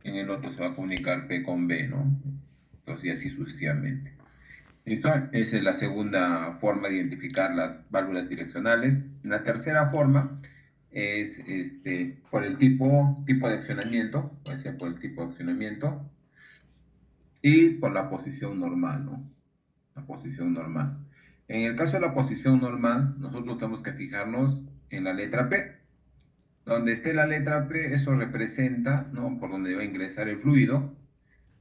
en el otro se va a comunicar P con B, ¿no? Entonces, y así sucesivamente. ¿Listo? Esa es la segunda forma de identificar las válvulas direccionales. La tercera forma es por el tipo de accionamiento, puede ser por el tipo de accionamiento y por la posición normal, ¿no? La posición normal. En el caso de la posición normal, nosotros tenemos que fijarnos en la letra P. Donde esté la letra P, eso representa, ¿no? Por donde va a ingresar el fluido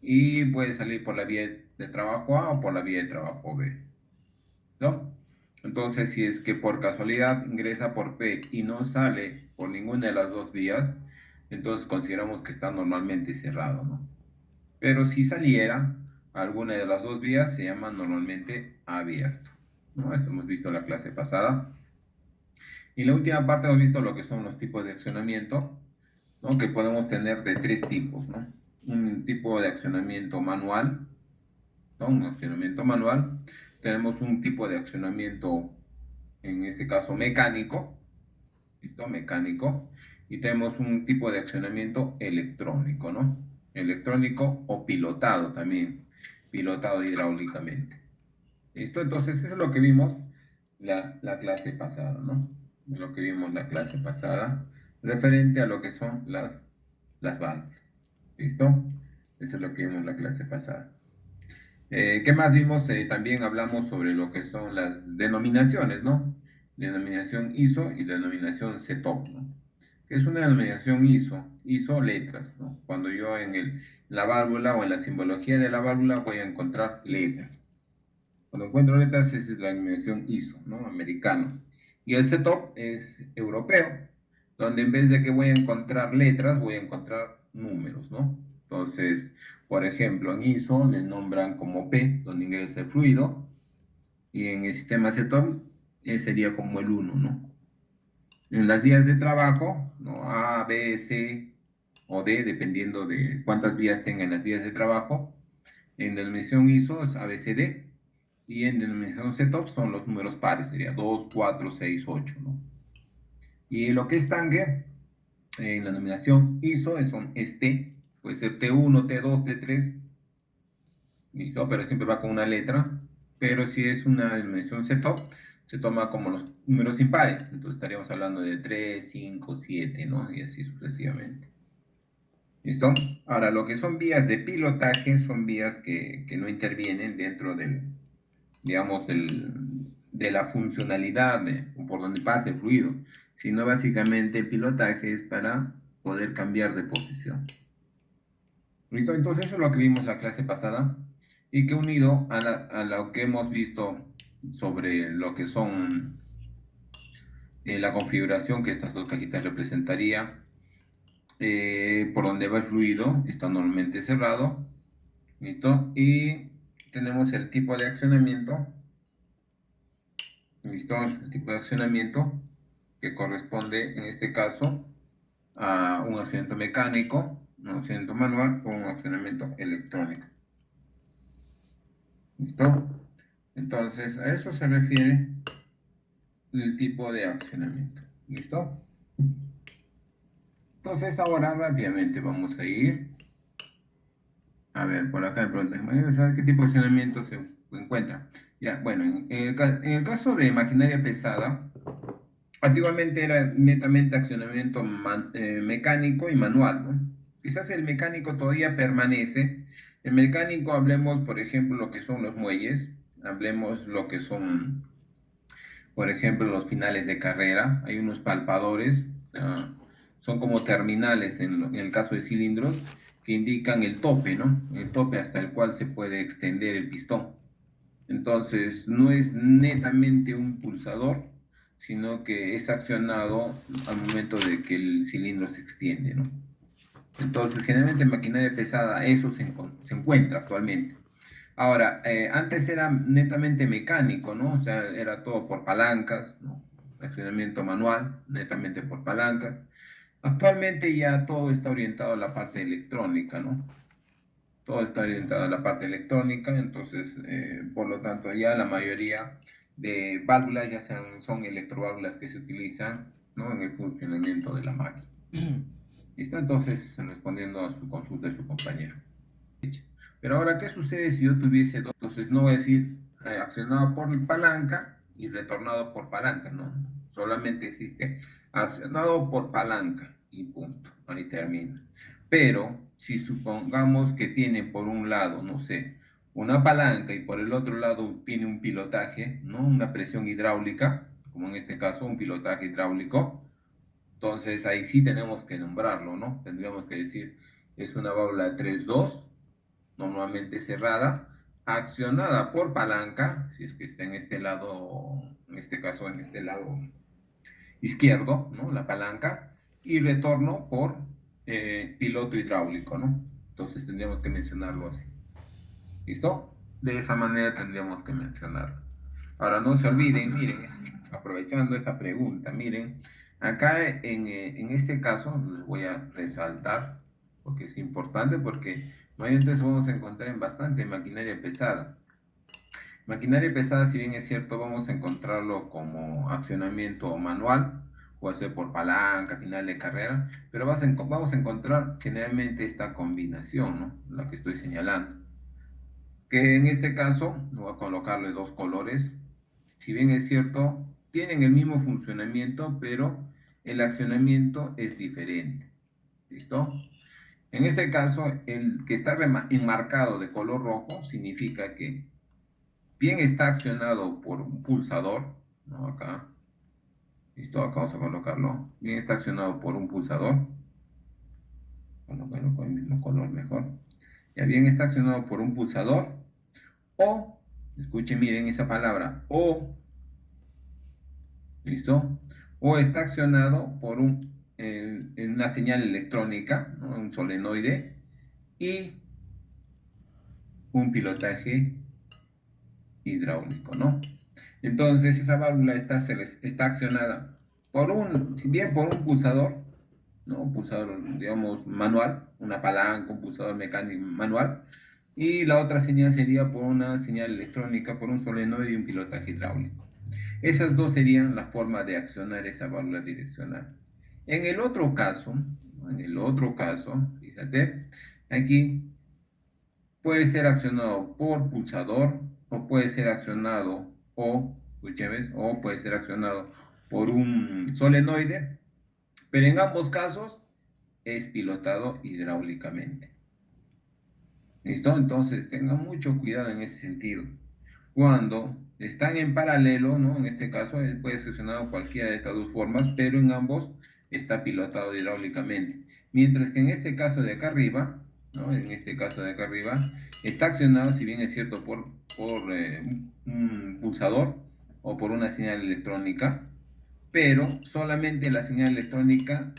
y puede salir por la vía de trabajo A o por la vía de trabajo B, ¿no? Entonces, si es que por casualidad ingresa por P y no sale por ninguna de las dos vías, entonces consideramos que está normalmente cerrado, ¿no? Pero si saliera alguna de las dos vías, se llama normalmente abierto, ¿no? Esto hemos visto en la clase pasada. Y en la última parte hemos visto lo que son los tipos de accionamiento, ¿no? Que podemos tener de tres tipos, ¿no? Un tipo de accionamiento manual, ¿no? Un accionamiento manual. Tenemos un tipo de accionamiento, en este caso mecánico, ¿listo? Mecánico. Y tenemos un tipo de accionamiento electrónico, ¿no? Electrónico o pilotado también, pilotado hidráulicamente. ¿Listo? Entonces, eso es lo que vimos la clase pasada, ¿no? Lo que vimos la clase pasada, referente a lo que son las válvulas. ¿Listo? Eso es lo que vimos la clase pasada. ¿Qué más vimos? También hablamos sobre lo que son las denominaciones, ¿no? Denominación ISO y denominación CETOP, ¿no? ¿Qué es una denominación ISO? ISO letras, ¿no? Cuando yo la válvula o en la simbología de la válvula voy a encontrar letras. Cuando encuentro letras es la denominación ISO, ¿no? Americano. Y el CETOP es europeo, donde en vez de que voy a encontrar letras, voy a encontrar números, ¿no? Entonces, por ejemplo, en ISO le nombran como P, donde ingresa el fluido, y en el sistema CETOP sería como el 1, ¿no? En las vías de trabajo, ¿no? A, B, C o D, dependiendo de cuántas vías tengan las vías de trabajo, en la denominación ISO es ABCD, y en denominación CETOP son los números pares, sería 2, 4, 6, 8, ¿no? Y lo que es Tanger, en la denominación ISO son T, puede ser T1, T2, T3, ¿listo? Pero siempre va con una letra. Pero si es una denominación CETOP, se toma como los números impares. Entonces estaríamos hablando de 3, 5, 7, ¿no? Y así sucesivamente. ¿Listo? Ahora, lo que son vías de pilotaje son vías que no intervienen dentro digamos, de la funcionalidad por donde pasa el fluido, sino básicamente el pilotaje es para poder cambiar de posición. ¿Listo? Entonces eso es lo que vimos la clase pasada y que unido a lo que hemos visto sobre lo que son la configuración que estas dos cajitas representaría, por donde va el fluido, está normalmente cerrado, ¿listo? Y tenemos el tipo de accionamiento, ¿listo? El tipo de accionamiento que corresponde en este caso a un accionamiento mecánico, un accionamiento manual o un accionamiento electrónico. ¿Listo? Entonces, a eso se refiere el tipo de accionamiento. ¿Listo? Entonces, ahora rápidamente vamos a ir. A ver, por acá me preguntan, ¿sabes qué tipo de accionamiento se encuentra? Ya, bueno, en el caso de maquinaria pesada, antiguamente era netamente accionamiento mecánico y manual, ¿no? Quizás el mecánico todavía permanece. El mecánico, hablemos, por ejemplo, lo que son los muelles, hablemos lo que son, por ejemplo, los finales de carrera. Hay unos palpadores, son como terminales en el caso de cilindros, que indican el tope, ¿no? El tope hasta el cual se puede extender el pistón. Entonces, no es netamente un pulsador, sino que es accionado al momento de que el cilindro se extiende, ¿no? Entonces, generalmente en maquinaria pesada eso se encuentra actualmente. Ahora, antes era netamente mecánico, ¿no? O sea, era todo por palancas, ¿no? Accionamiento manual, netamente por palancas. Actualmente ya todo está orientado a la parte electrónica, ¿no? Todo está orientado a la parte electrónica, entonces, por lo tanto, ya la mayoría de válvulas ya son electroválvulas que se utilizan, ¿no? En el funcionamiento de la máquina. ¿Listo? Entonces, respondiendo a su consulta de su compañero. Pero ahora, ¿qué sucede si yo tuviese dos? Entonces, no voy a decir accionado por palanca y retornado por palanca, ¿no? Solamente existe accionado por palanca y punto. Ahí termina. Pero, si supongamos que tiene por un lado, no sé, una palanca y por el otro lado tiene un pilotaje, ¿no? Una presión hidráulica, como en este caso un pilotaje hidráulico, entonces ahí sí tenemos que nombrarlo, ¿no? Tendríamos que decir, es una válvula 3-2, normalmente cerrada, accionada por palanca, si es que está en este lado, en este caso en este lado izquierdo, ¿no? La palanca, y retorno por piloto hidráulico, ¿no? Entonces tendríamos que mencionarlo así. ¿Listo? De esa manera tendríamos que mencionarlo. Ahora no se olviden, miren, aprovechando esa pregunta, miren, acá en este caso les voy a resaltar, porque es importante, porque mayormente vamos a encontrar en bastante maquinaria pesada. Maquinaria pesada, si bien es cierto, vamos a encontrarlo como accionamiento manual, puede ser por palanca, final de carrera, pero vamos a encontrar generalmente esta combinación, ¿no? La que estoy señalando. Que en este caso, voy a colocarle dos colores. Si bien es cierto, tienen el mismo funcionamiento, pero el accionamiento es diferente. ¿Listo? En este caso, el que está enmarcado de color rojo significa que bien está accionado por un pulsador, ¿no? Acá, listo, acá vamos a colocarlo. Bien está accionado por un pulsador. Bueno, con el mismo color mejor. Ya bien está accionado por un pulsador. O, escuchen, miren esa palabra, o, ¿listo? O está accionado por una señal electrónica, ¿no? Un solenoide y un pilotaje hidráulico, ¿no? Entonces esa válvula está accionada si bien por un pulsador, ¿no? Un pulsador, digamos, manual, una palanca, un pulsador mecánico manual, y la otra señal sería por una señal electrónica, por un solenoide y un pilotaje hidráulico. Esas dos serían la forma de accionar esa válvula direccional. En el otro caso, fíjate, aquí puede ser accionado por pulsador o puede ser accionado o puede ser accionado por un solenoide, pero en ambos casos es pilotado hidráulicamente. ¿Listo? Entonces tengan mucho cuidado en ese sentido. Cuando están en paralelo, ¿no? En este caso puede ser accionado cualquiera de estas dos formas, pero en ambos está pilotado hidráulicamente. Mientras que en este caso de acá arriba, ¿no? En este caso de acá arriba, está accionado, si bien es cierto, por un pulsador o por una señal electrónica, pero solamente la señal electrónica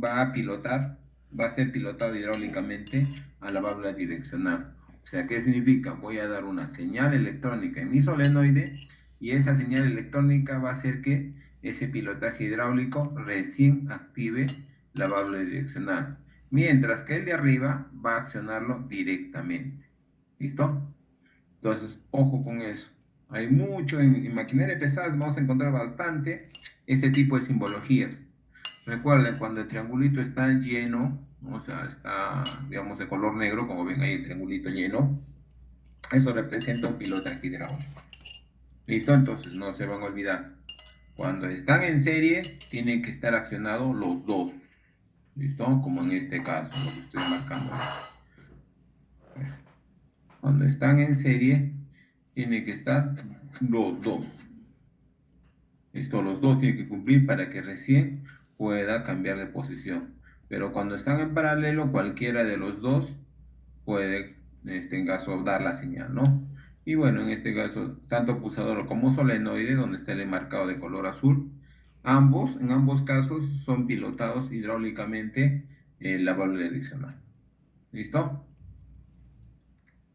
va a ser pilotado hidráulicamente a la válvula direccional. O sea, ¿qué significa? Voy a dar una señal electrónica en mi solenoide y esa señal electrónica va a hacer que ese pilotaje hidráulico recién active la válvula direccional, mientras que el de arriba va a accionarlo directamente. ¿Listo? Entonces, ojo con eso. Hay mucho en maquinaria pesada, vamos a encontrar bastante este tipo de simbologías. Recuerden, cuando el triangulito está lleno, o sea, está, digamos, de color negro, como ven ahí el triangulito lleno, eso representa un pilotaje hidráulico. ¿Listo? Entonces, no se van a olvidar. Cuando están en serie, tienen que estar accionados los dos. ¿Listo? Como en este caso, lo que estoy marcando. Cuando están en serie, tienen que estar los dos. Los dos tienen que cumplir para que recién pueda cambiar de posición. Pero cuando están en paralelo, cualquiera de los dos puede, en este caso, dar la señal, ¿no? Y bueno, en este caso, tanto pulsador como solenoide, donde está el enmarcado de color azul, en ambos casos, son pilotados hidráulicamente la válvula direccional. ¿Listo?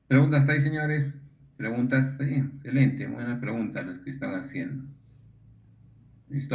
¿Preguntas ahí, señores? Preguntas, sí, excelente, buenas preguntas las que están haciendo. ¿Listo?